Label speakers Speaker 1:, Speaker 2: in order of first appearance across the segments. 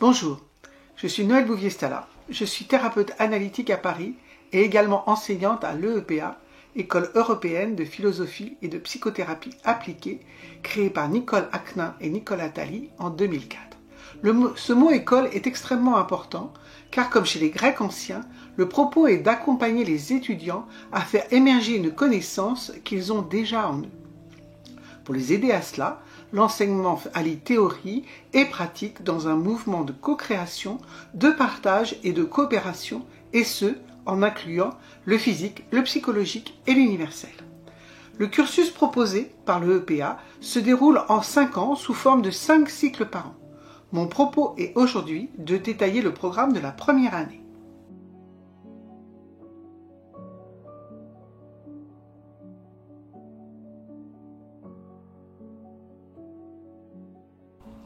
Speaker 1: Bonjour, je suis Noël Bouvier-Stala, je suis thérapeute analytique à Paris et également enseignante à l'EEPA, École européenne de philosophie et de psychothérapie appliquée, créée par Nicole Acquenin et Nicolas Attali en 2004. Ce mot école est extrêmement important car comme chez les Grecs anciens, le propos est d'accompagner les étudiants à faire émerger une connaissance qu'ils ont déjà en eux. Pour les aider à cela, l'enseignement allie théorie et pratique dans un mouvement de co-création, de partage et de coopération, et ce, en incluant le physique, le psychologique et l'universel. Le cursus proposé par le EPA se déroule en 5 ans sous forme de 5 cycles par an. Mon propos est aujourd'hui de détailler le programme de la première année.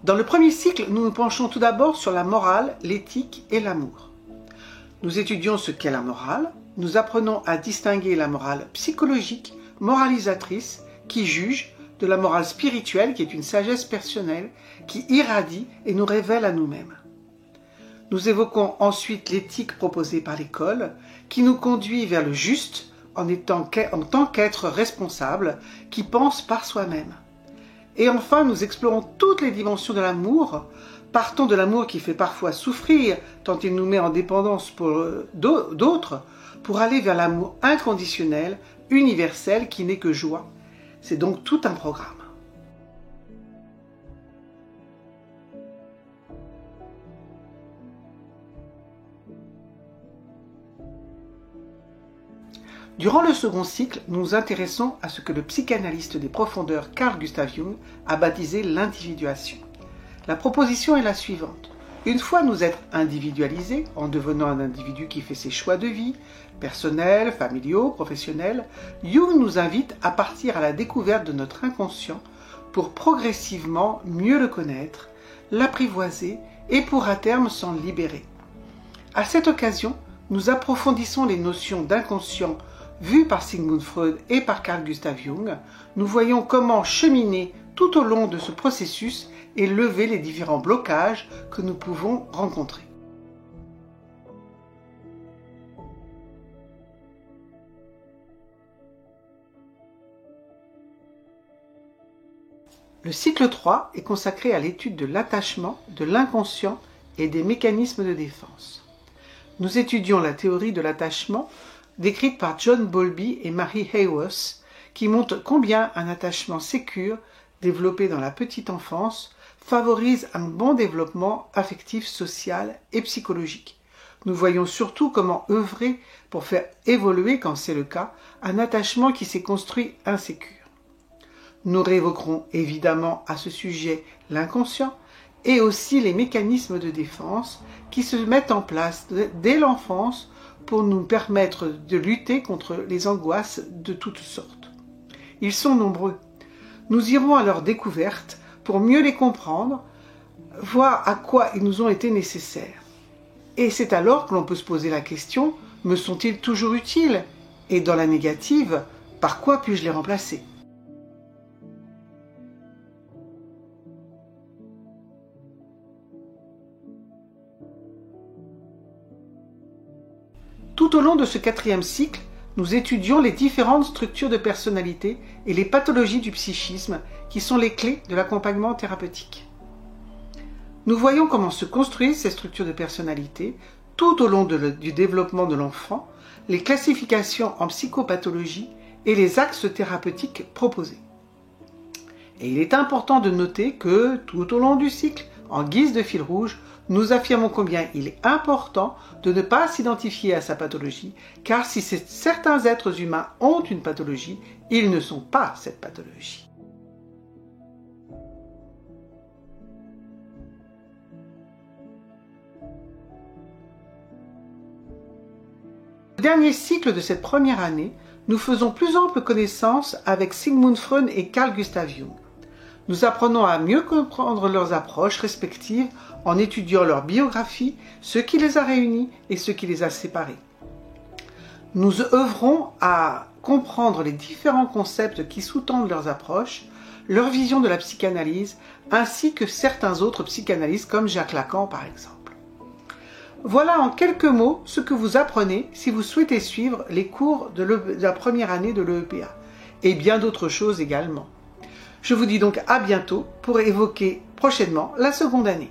Speaker 1: Dans le premier cycle, nous nous penchons tout d'abord sur la morale, l'éthique et l'amour. Nous étudions ce qu'est la morale, nous apprenons à distinguer la morale psychologique, moralisatrice, qui juge, de la morale spirituelle, qui est une sagesse personnelle, qui irradie et nous révèle à nous-mêmes. Nous évoquons ensuite l'éthique proposée par l'école, qui nous conduit vers le juste en tant qu'être responsable, qui pense par soi-même. Et enfin, nous explorons toutes les dimensions de l'amour, partons de l'amour qui fait parfois souffrir, tant il nous met en dépendance pour d'autres, pour aller vers l'amour inconditionnel, universel, qui n'est que joie. C'est donc tout un programme. Durant le second cycle, nous nous intéressons à ce que le psychanalyste des profondeurs Carl Gustav Jung a baptisé l'individuation. La proposition est la suivante. Une fois nous être individualisés, en devenant un individu qui fait ses choix de vie, personnels, familiaux, professionnels, Jung nous invite à partir à la découverte de notre inconscient pour progressivement mieux le connaître, l'apprivoiser et pour à terme s'en libérer. À cette occasion, nous approfondissons les notions d'inconscient vues par Sigmund Freud et par Carl Gustav Jung. Nous voyons comment cheminer tout au long de ce processus et lever les différents blocages que nous pouvons rencontrer. Le cycle 3 est consacré à l'étude de l'attachement, de l'inconscient et des mécanismes de défense. Nous étudions la théorie de l'attachement décrite par John Bowlby et Mary Hayworth, qui montre combien un attachement sécure, développé dans la petite enfance, favorise un bon développement affectif, social et psychologique. Nous voyons surtout comment œuvrer pour faire évoluer, quand c'est le cas, un attachement qui s'est construit insécure. Nous réévoquerons évidemment à ce sujet l'inconscient et aussi les mécanismes de défense qui se mettent en place dès l'enfance pour nous permettre de lutter contre les angoisses de toutes sortes. Ils sont nombreux. Nous irons à leur découverte pour mieux les comprendre, voir à quoi ils nous ont été nécessaires. Et c'est alors que l'on peut se poser la question, me sont-ils toujours utiles? Et dans la négative, par quoi puis-je les remplacer? Tout au long de ce 4e cycle, nous étudions les différentes structures de personnalité et les pathologies du psychisme qui sont les clés de l'accompagnement thérapeutique. Nous voyons comment se construisent ces structures de personnalité tout au long du développement de l'enfant, les classifications en psychopathologie et les axes thérapeutiques proposés. Et il est important de noter que tout au long du cycle, en guise de fil rouge, nous affirmons combien il est important de ne pas s'identifier à sa pathologie, car si certains êtres humains ont une pathologie, ils ne sont pas cette pathologie. Au dernier cycle de cette première année, nous faisons plus ample connaissance avec Sigmund Freud et Carl Gustav Jung. Nous apprenons à mieux comprendre leurs approches respectives en étudiant leur biographie, ce qui les a réunis et ce qui les a séparés. Nous œuvrons à comprendre les différents concepts qui sous-tendent leurs approches, leur vision de la psychanalyse, ainsi que certains autres psychanalystes comme Jacques Lacan par exemple. Voilà en quelques mots ce que vous apprenez si vous souhaitez suivre les cours de la première année de l'EEPA, et bien d'autres choses également. Je vous dis donc à bientôt pour évoquer prochainement la seconde année.